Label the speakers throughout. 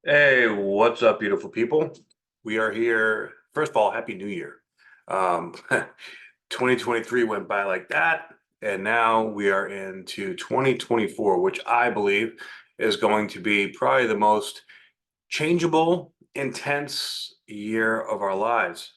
Speaker 1: Hey, what's up, beautiful people? We are here. First of all, Happy New Year. Um, 2023 went by like that, and now we are into 2024, which I believe is going to be probably the most changeable, intense year of our lives.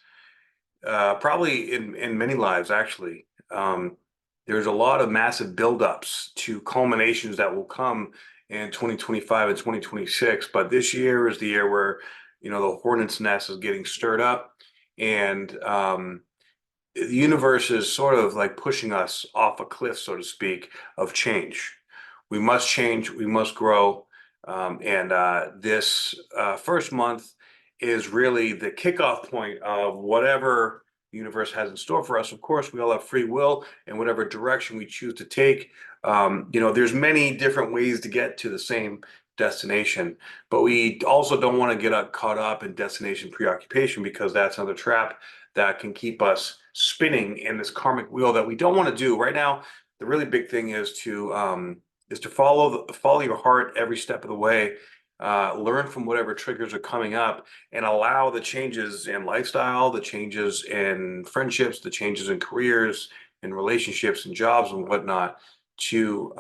Speaker 1: Probably in many lives, actually. There's a lot of massive buildups to culminations that will come in 2025 and 2026. But this year is the year where, the hornet's nest is getting stirred up, and the universe is sort of like pushing us off a cliff, so to speak, of change. We must change, we must grow. And this first month is really the kickoff point of whatever the universe has in store for us. Of course, we all have free will and whatever direction we choose to take. There's many different ways to get to the same destination, but we also don't want to get caught up in destination preoccupation because that's another trap that can keep us spinning in this karmic wheel that we don't want to do right now. The really big thing is to follow your heart every step of the way. Learn from whatever triggers are coming up and allow the changes in lifestyle, the changes in friendships, the changes in careers and relationships and jobs and whatnot to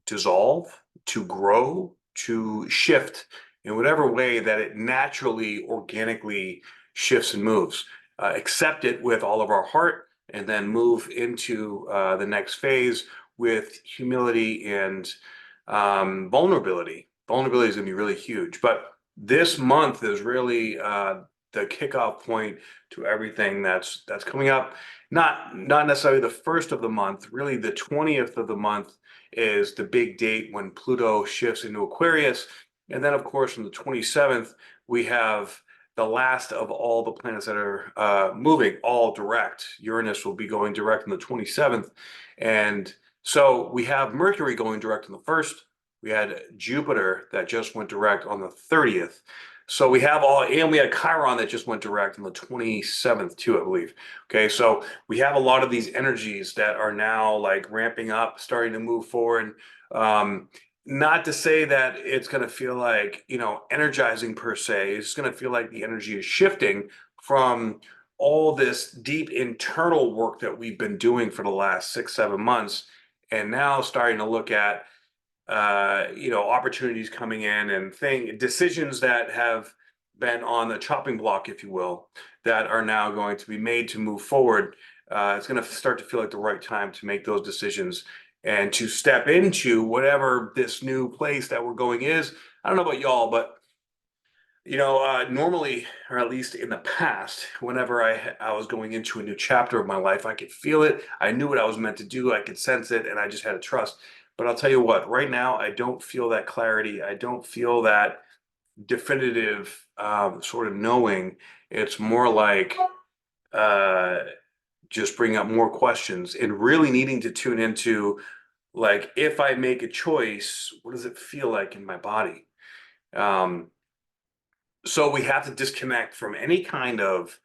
Speaker 1: dissolve, to grow, to shift in whatever way that it naturally, organically shifts and moves. Accept it with all of our heart, and then move into the next phase with humility and vulnerability. Vulnerability is going to be really huge, but this month is really the kickoff point to everything that's coming up. Not necessarily the first of the month, really the 20th of the month is the big date when Pluto shifts into Aquarius. And then, of course, on the 27th, we have the last of all the planets that are moving, all direct. Uranus will be going direct on the 27th. And so we have Mercury going direct on the 1st. We had Jupiter that just went direct on the 30th. So we had Chiron that just went direct on the 27th too, I believe. Okay, so we have a lot of these energies that are now like ramping up, starting to move forward. Um, Not to say that it's going to feel like, energizing per se. It's going to feel like the energy is shifting from all this deep internal work that we've been doing for the last 6, 7 months, and now starting to look at opportunities coming in and decisions that have been on the chopping block, if you will, that are now going to be made to move forward. It's going to start to feel like the right time to make those decisions and to step into whatever this new place that we're going is. I don't know about y'all, but normally, or at least in the past, whenever I was going into a new chapter of my life, I could feel it. I knew what I was meant to do. I could sense it, and I just had to trust. But I'll tell you what, right now, I don't feel that clarity. I don't feel that definitive sort of knowing. It's more like uh, just bringing up more questions and really needing to tune into, like, if I make a choice, what does it feel like in my body? Um, so we have to disconnect from any kind of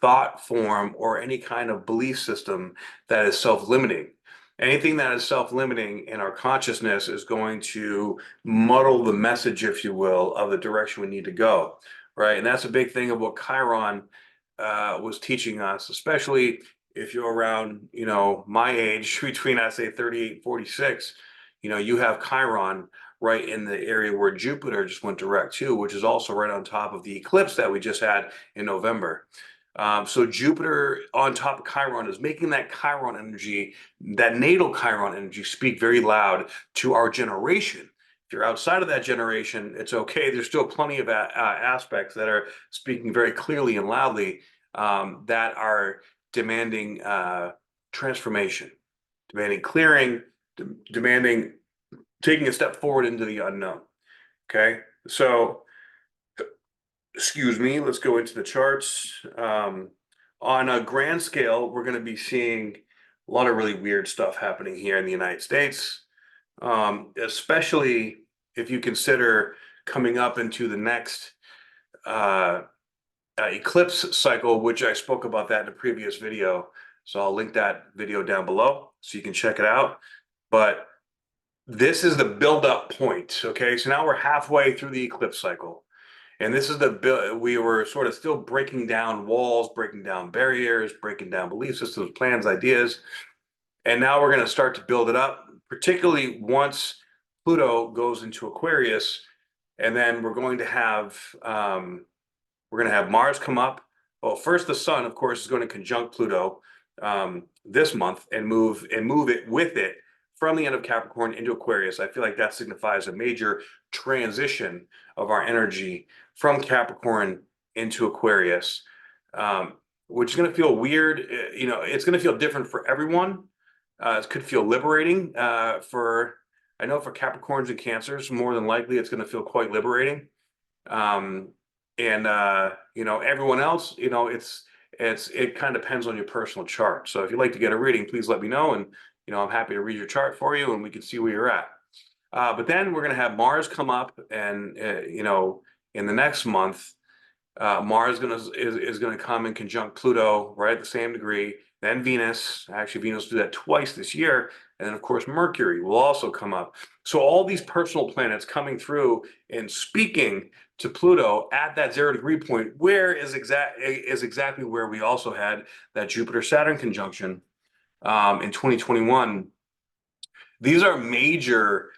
Speaker 1: thought form or any kind of belief system that is self-limiting. Anything that is self-limiting in our consciousness is going to muddle the message, if you will, of the direction we need to go, right? And that's a big thing of what Chiron was teaching us, especially if you're around, my age, between I say 38 and 46. You have Chiron right in the area where Jupiter just went direct too, which is also right on top of the eclipse that we just had in November. So Jupiter on top of Chiron is making that Chiron energy, that natal Chiron energy, speak very loud to our generation. If you're outside of that generation, it's okay. There's still plenty of aspects that are speaking very clearly and loudly, that are demanding transformation, demanding clearing, demanding taking a step forward into the unknown. Okay, so excuse me, let's go into the charts. On a grand scale, we're going to be seeing a lot of really weird stuff happening here in the United States, especially if you consider coming up into the next uh, eclipse cycle, which I spoke about that in a previous video. So I'll link that video down below so you can check it out. But this is the build-up point. Okay, so now we're halfway through the eclipse cycle. And this is we were sort of still breaking down walls, breaking down barriers, breaking down belief systems, plans, ideas. And now we're going to start to build it up, particularly once Pluto goes into Aquarius. And then we're going to have Mars come up. Well, first the Sun, of course, is going to conjunct Pluto this month and move it with it from the end of Capricorn into Aquarius. I feel like that signifies a major transition of our energy from Capricorn into Aquarius, which is going to feel weird. It's going to feel different for everyone. It could feel liberating I know for Capricorns and Cancers, more than likely it's going to feel quite liberating. Everyone else, it kind of depends on your personal chart. So if you'd like to get a reading, please let me know, and I'm happy to read your chart for you, and we can see where you're at. But then we're going to have Mars come up, and in the next month, Mars is going to come and conjunct Pluto right at the same degree. Then Venus, actually Venus will do that twice this year, and then of course Mercury will also come up. So all these personal planets coming through and speaking to Pluto at that 0-degree point, where is exactly where we also had that Jupiter-Saturn conjunction in 2021. These are major,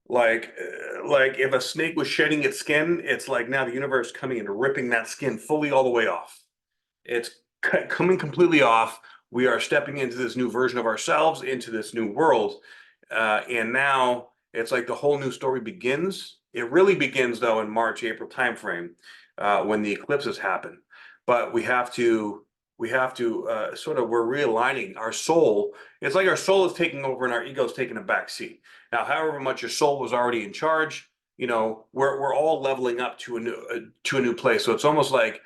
Speaker 1: like if a snake was shedding its skin, it's like now the universe coming and ripping that skin fully all the way off. It's coming completely off. We are stepping into this new version of ourselves, into this new world. And now it's like the whole new story begins. It really begins, though, in March, April timeframe when the eclipses happen. But we have to we're realigning our soul. It's like our soul is taking over and our ego is taking a back seat. Now, however much your soul was already in charge, we're all leveling up to a new place. So it's almost like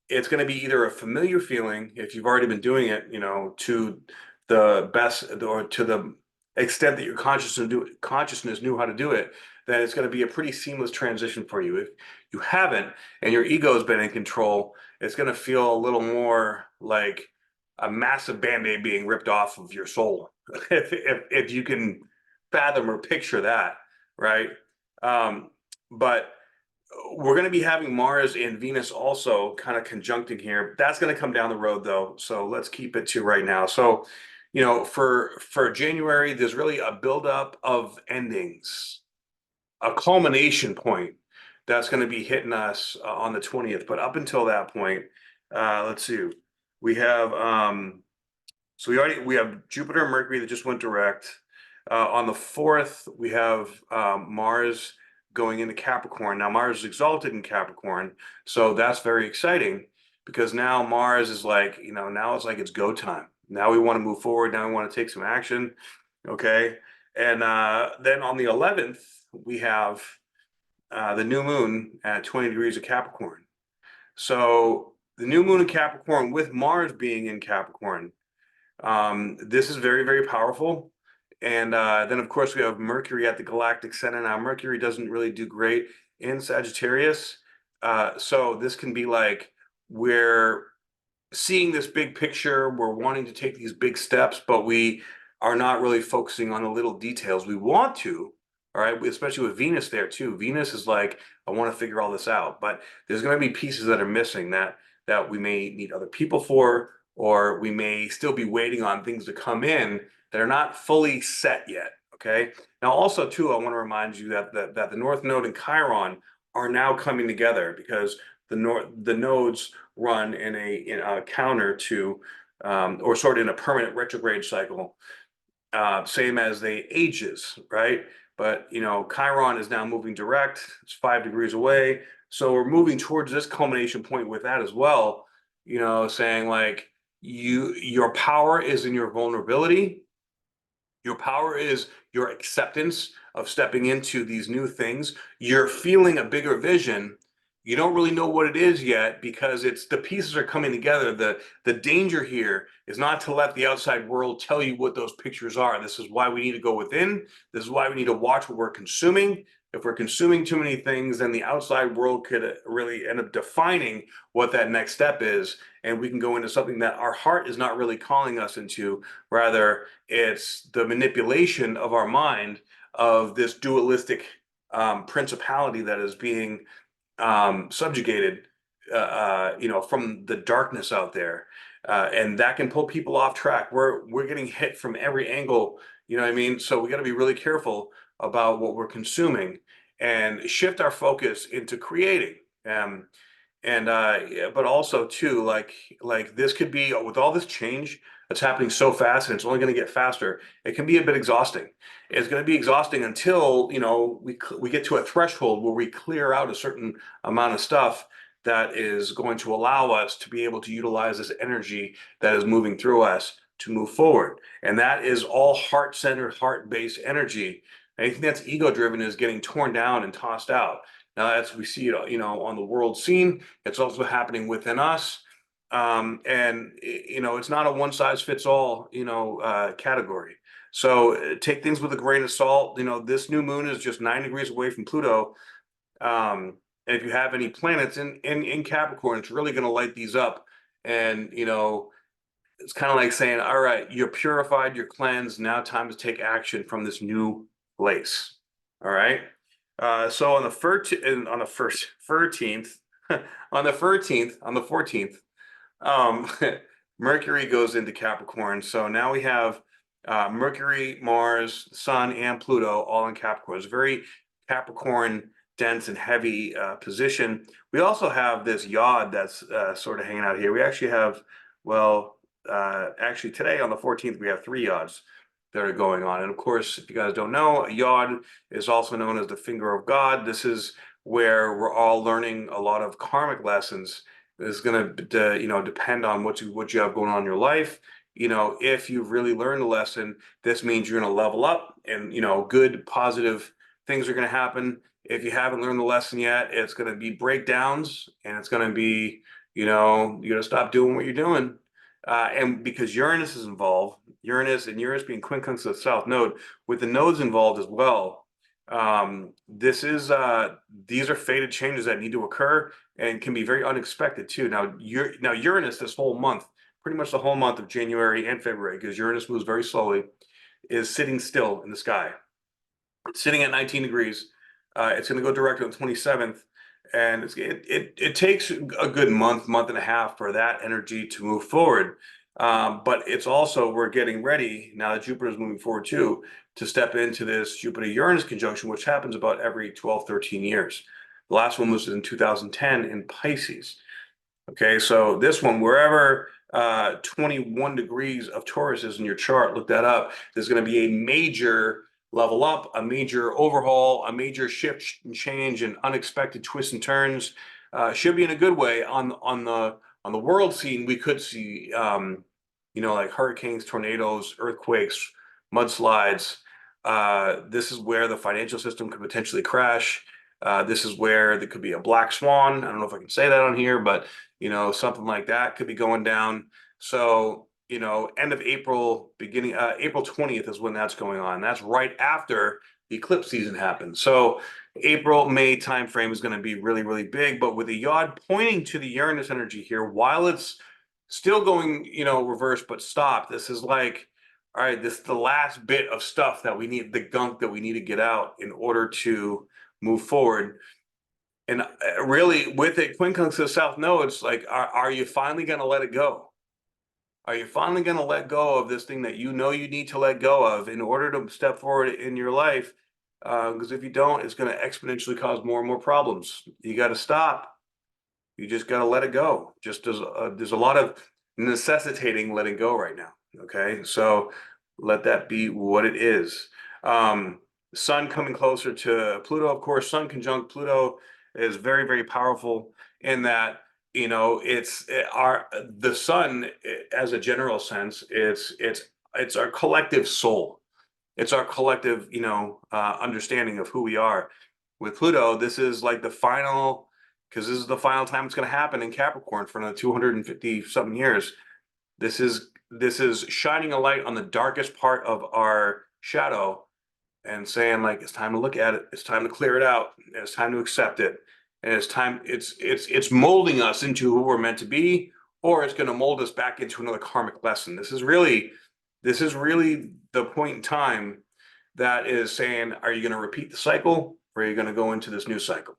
Speaker 1: it's going to be either a familiar feeling if you've already been doing it, to the best or to the extent that your consciousness knew how to do it, then it's going to be a pretty seamless transition for you. If you haven't and your ego has been in control, it's going to feel a little more like a massive band-aid being ripped off of your soul. if you can fathom or picture that, right? But we're going to be having Mars and Venus also kind of conjuncting here. That's going to come down the road, though. So let's keep it to right now. So, for January, there's really a buildup of endings, a culmination point that's going to be hitting us on the 20th. But up until that point, let's see. We have we have Jupiter and Mercury that just went direct. On the 4th, we have Mars going into Capricorn. Now Mars is exalted in Capricorn, so that's very exciting because now Mars is like, now it's like it's go time. Now we want to move forward. Now we want to take some action. Okay. And then on the 11th, we have the new moon at 20 degrees of Capricorn. So the new moon in Capricorn with Mars being in Capricorn, this is very, very powerful. And then, of course, we have Mercury at the galactic center. Now, Mercury doesn't really do great in Sagittarius. So this can be like we're seeing this big picture. We're wanting to take these big steps, but we are not really focusing on the little details. We want to, all right, especially with Venus there, too. Venus is like, I want to figure all this out. But there's going to be pieces that are missing that we may need other people for, or we may still be waiting on things to come in that are not fully set yet, okay? Now, also, too, I want to remind you that the North Node and Chiron are now coming together because the nodes run in a counter to, or sort of in a permanent retrograde cycle, same as the ages, right? But, Chiron is now moving direct. It's 5 degrees away. So we're moving towards this culmination point with that as well, saying like, your power is in your vulnerability. Your power is your acceptance of stepping into these new things. You're feeling a bigger vision. You don't really know what it is yet because the pieces are coming together. The danger here is not to let the outside world tell you what those pictures are. This is why we need to go within. This is why we need to watch what we're consuming. If we're consuming too many things, then the outside world could really end up defining what that next step is. and we can go into something that our heart is not really calling us into. Rather, it's the manipulation of our mind of this dualistic principality that is being subjugated, from the darkness out there, and that can pull people off track. We're getting hit from every angle. You know what I mean? So we got to be really careful about what we're consuming and shift our focus into creating. And yeah, but also too, like this could be, with all this change that's happening so fast, and it's only going to get faster. It can be a bit exhausting. It's going to be exhausting until we get to a threshold where we clear out a certain amount of stuff that is going to allow us to be able to utilize this energy that is moving through us to move forward. And that is all heart-centered, heart-based energy. Anything that's ego-driven is getting torn down and tossed out. Now, as we see it, on the world scene, it's also happening within us. And it's not a one-size-fits-all, category. So take things with a grain of salt. This new moon is just 9 degrees away from Pluto. And if you have any planets in Capricorn, it's really going to light these up. And, it's kind of like saying, all right, you're purified, you're cleansed. Now time to take action from this new place. All right. So on the 14th, Mercury goes into Capricorn. So now we have Mercury, Mars, Sun, and Pluto all in Capricorn. It's a very Capricorn dense and heavy position. We also have this yod that's sort of hanging out here. We actually have, actually today on the 14th, we have 3 yods that are going on. And of course, if you guys don't know, a yod is also known as the finger of God. This is where we're all learning a lot of karmic lessons. It's going to depend on what you have going on in your life. If you've really learned a lesson, this means you're going to level up, and good positive things are going to happen. If you haven't learned the lesson yet, it's going to be breakdowns, and it's going to be, you're going to stop doing what you're doing. And because Uranus is involved, Uranus being quincunx to the South Node, with the nodes involved as well, these are fated changes that need to occur and can be very unexpected too. Now Uranus, this whole month, pretty much the whole month of January and February, because Uranus moves very slowly, is sitting still in the sky. It's sitting at 19 degrees. It's going to go direct on the 27th. And it takes a good month and a half for that energy to move forward. But it's also, we're getting ready now that Jupiter is moving forward too, to step into this Jupiter-Uranus conjunction, which happens about every 12, 13 years. The last one was in 2010 in Pisces. Okay, so this one, wherever 21 degrees of Taurus is in your chart, look that up. There's going to be a major level up, a major overhaul, a major shift and change, and unexpected twists and turns. Should be in a good way. On the world scene, we could see like hurricanes, tornadoes, earthquakes, mudslides. This is where the financial system could potentially crash. This is where there could be a black swan. I don't know if I can say that on here, but something like that could be going down. So end of April, beginning April 20th is when that's going on. That's right after the eclipse season happens. So April, May timeframe is going to be really, really big. But with the yod pointing to the Uranus energy here, while it's still going, reverse but stop, this is like, all right, this is the last bit of stuff that we need, the gunk that we need to get out in order to move forward. And really, with it quincunx to the South Node, it's like, are you finally going to let it go? Are you finally going to let go of this thing that you need to let go of in order to step forward in your life? Because if you don't, it's going to exponentially cause more and more problems. You got to stop. You just got to let it go. Just there's a lot of necessitating letting go right now. Okay, so let that be what it is. Sun coming closer to Pluto, of course. Sun conjunct Pluto is very, very powerful in that it's the sun, as a general sense, it's our collective soul. It's our collective understanding of who we are. With Pluto, this is like the final, because this is the final time it's going to happen in Capricorn for another 250 something years. This is shining a light on the darkest part of our shadow and saying, like, it's time to look at it, it's time to clear it out, it's time to accept it, and it's molding us into who we're meant to be, or it's going to mold us back into another karmic lesson. This is really the point in time that is saying, are you going to repeat the cycle, or are you going to go into this new cycle?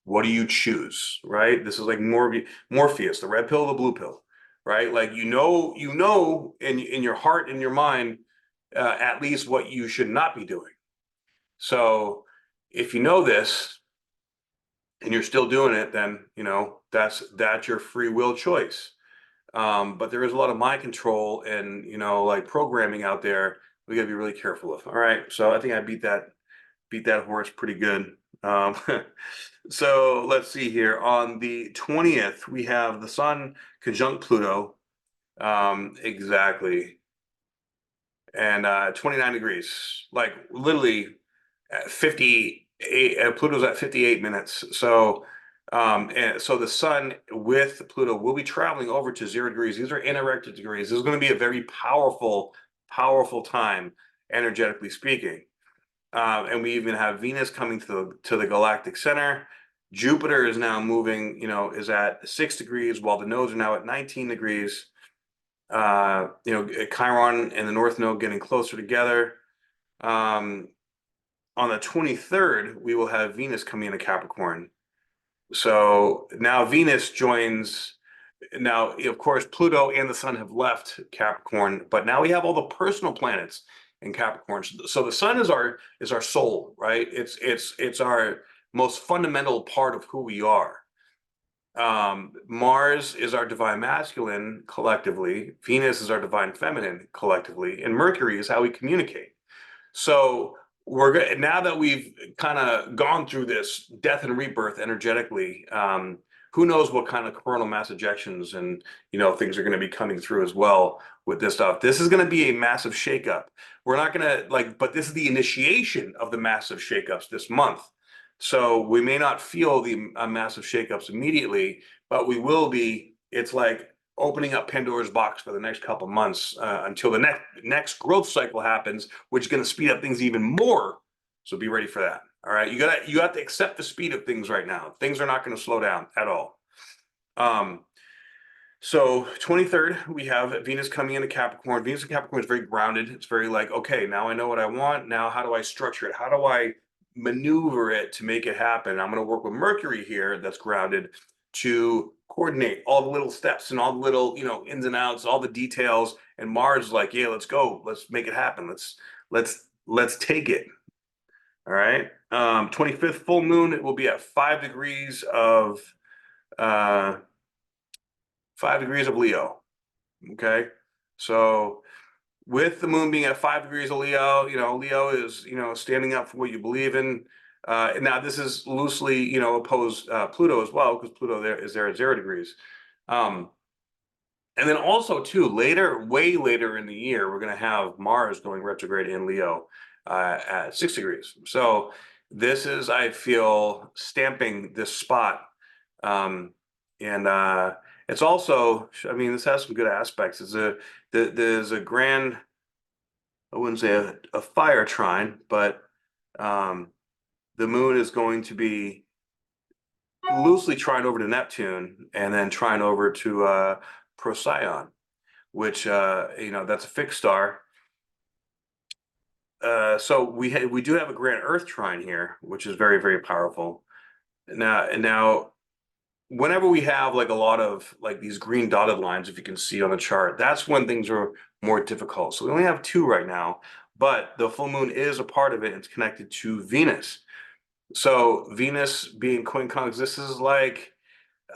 Speaker 1: What do you choose, right? This is like Morpheus, the red pill, the blue pill, right? Like in your heart, in your mind, at least what you should not be doing. So if you know this and you're still doing it, then that's your free will choice. But there is a lot of mind control and like programming out there. We got to be really careful of. All right, so I think I beat that horse pretty good. Um, so let's see here. On the 20th, we have the Sun conjunct Pluto. Exactly. And 29 degrees, like literally at 58, Pluto's at 58 minutes. And so the Sun with Pluto will be traveling over to 0 degrees. These are anorectic degrees. This is going to be a very powerful, powerful time, energetically speaking. And we even have Venus coming to the galactic center. Jupiter is now moving, is at 6 degrees, while the nodes are now at 19 degrees. Chiron and the North Node getting closer together. On the 23rd, we will have Venus coming into Capricorn. So now Venus joins. Now, of course, Pluto and the Sun have left Capricorn, but now we have all the personal planets in Capricorn. So the Sun is our soul, right? It's our most fundamental part of who we are. Mars is our divine masculine collectively. Venus is our divine feminine collectively, and Mercury is how we communicate. So we're good now that we've kind of gone through this death and rebirth energetically. Who knows what kind of coronal mass ejections and things are going to be coming through as well with this stuff. This is going to be a massive shakeup. We're not going to but this is the initiation of the massive shakeups this month. So we may not feel the massive shakeups immediately, but we will be. It's like opening up Pandora's box for the next couple of months until the next growth cycle happens, which is going to speed up things even more. So be ready for that. All right, you have to accept the speed of things right now. Things are not going to slow down at all. So 23rd, we have Venus coming into Capricorn. Venus in Capricorn is very grounded. It's very like, okay, now I know what I want. Now how do I structure it? How do I maneuver it to make it happen? I'm going to work with Mercury here that's grounded to coordinate all the little steps and all the little, ins and outs, all the details. And Mars is like, yeah, let's go. Let's make it happen. Let's take it. All right. 25th full moon, it will be at 5 degrees of 5 degrees of Leo. Okay. So with the moon being at 5 degrees of Leo, Leo is, standing up for what you believe in. And now this is loosely, opposed Pluto as well, because Pluto is there at 0 degrees. And then also too, way later in the year, we're going to have Mars going retrograde in Leo at 6 degrees. So this is, I feel, stamping this spot. And it's also, I mean, this has some good aspects. There's a grand, I wouldn't say a fire trine, but the moon is going to be loosely trine over to Neptune and then trine over to Procyon, which that's a fixed star. So we do have a grand Earth trine here, which is very, very powerful. Now, whenever we have like a lot of like these green dotted lines, if you can see on the chart, that's when things are more difficult. So we only have 2 right now, but the full moon is a part of it. It's connected to Venus. So Venus being quincunx, this is like,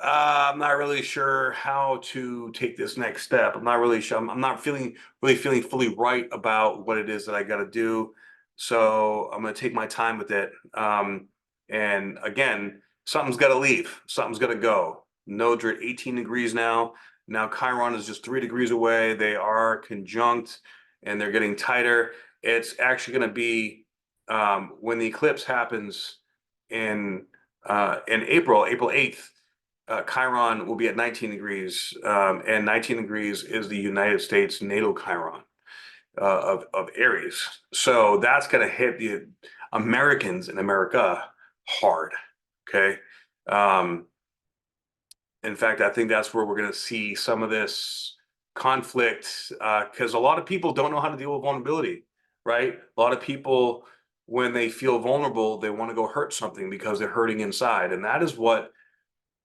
Speaker 1: I'm not really sure how to take this next step. I'm not really sure. I'm not feeling fully right about what it is that I got to do. So I'm going to take my time with it. And again, something's got to leave. Something's got to go. Nodes are at 18 degrees now. Now Chiron is just 3 degrees away. They are conjunct and they're getting tighter. It's actually going to be when the eclipse happens in April 8th. Chiron will be at 19 degrees, and 19 degrees is the United States natal Chiron of Aries. So that's going to hit the Americans in America hard. Okay. In fact, I think that's where we're going to see some of this conflict, because a lot of people don't know how to deal with vulnerability, right? A lot of people, when they feel vulnerable, they want to go hurt something because they're hurting inside. And that is what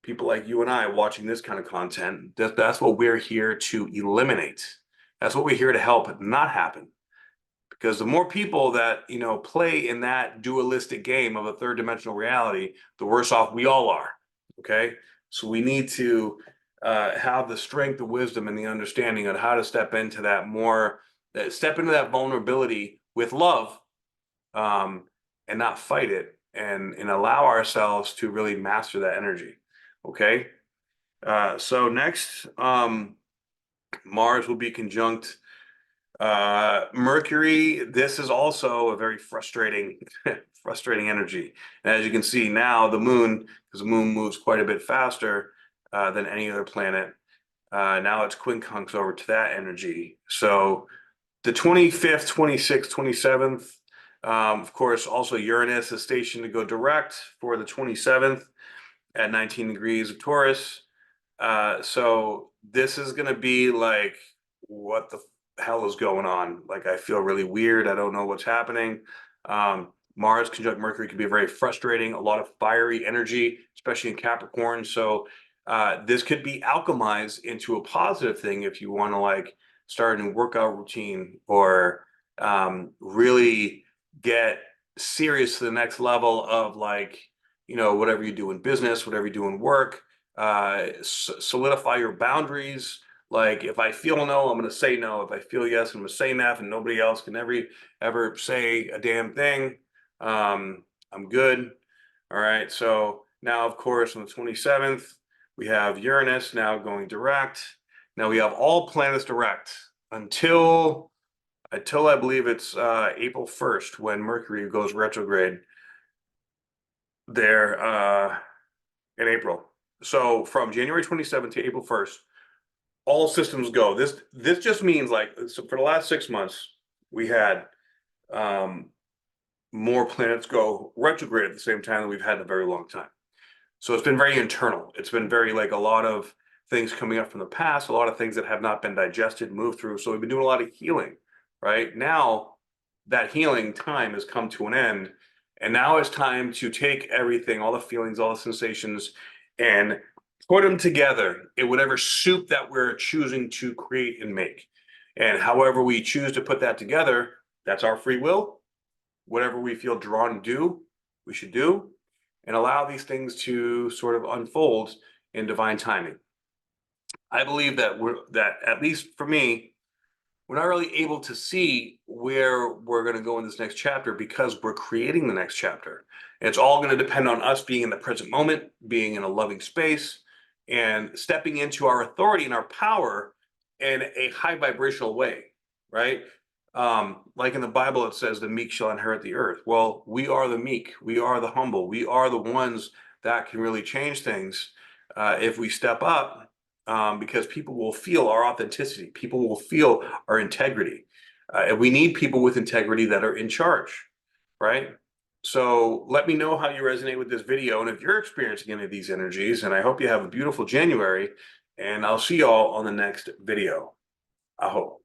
Speaker 1: people like you and I watching this kind of content, that's what we're here to eliminate. That's what we're here to help not happen. Because the more people that, play in that dualistic game of a third dimensional reality, the worse off we all are. Okay. So we need to have the strength, the wisdom, and the understanding on how to step into that step into that vulnerability with love, and not fight it, and allow ourselves to really master that energy. Okay. So next, Mars will be conjunct Mercury. This is also a very frustrating, frustrating energy. And as you can see now, the moon, because the moon moves quite a bit faster than any other planet, now it's quincunx over to that energy. So the 25th, 26th, 27th, of course, also Uranus is stationed to go direct for the 27th at 19 degrees of Taurus. So this is going to be like, what the hell is going on? Like, I feel really weird. I don't know what's happening. Mars conjunct Mercury can be very frustrating, a lot of fiery energy, especially in Capricorn. So this could be alchemized into a positive thing if you want to like start a new workout routine, or really get serious to the next level of like, whatever you do in business, whatever you do in work, solidify your boundaries. Like, if I feel no, I'm going to say no. If I feel yes, I'm going to say enough, and nobody else can ever say a damn thing. I'm good. All right. So now, of course, on the 27th, we have Uranus now going direct. Now we have all planets direct until I believe it's April 1st, when Mercury goes retrograde there in April. So from January 27th to April 1st, all systems go. This just means, like, so for the last 6 months, we had more planets go retrograde at the same time that we've had in a very long time. So it's been very internal. It's been very, like, a lot of things coming up from the past, a lot of things that have not been digested, moved through. So we've been doing a lot of healing, right? Now that healing time has come to an end. And now it's time to take everything, all the feelings, all the sensations, and put them together in whatever soup that we're choosing to create and make. And however we choose to put that together, that's our free will. Whatever we feel drawn to do, we should do, and allow these things to sort of unfold in divine timing. I believe that at least for me, we're not really able to see where we're going to go in this next chapter, because we're creating the next chapter. And it's all going to depend on us being in the present moment, being in a loving space, and stepping into our authority and our power in a high vibrational way, right? Like in the Bible, it says the meek shall inherit the earth. Well, we are the meek. We are the humble. We are the ones that can really change things if we step up. Because people will feel our authenticity. People will feel our integrity. And we need people with integrity that are in charge, right? So let me know how you resonate with this video, and if you're experiencing any of these energies, and I hope you have a beautiful January, and I'll see y'all on the next video. Aho.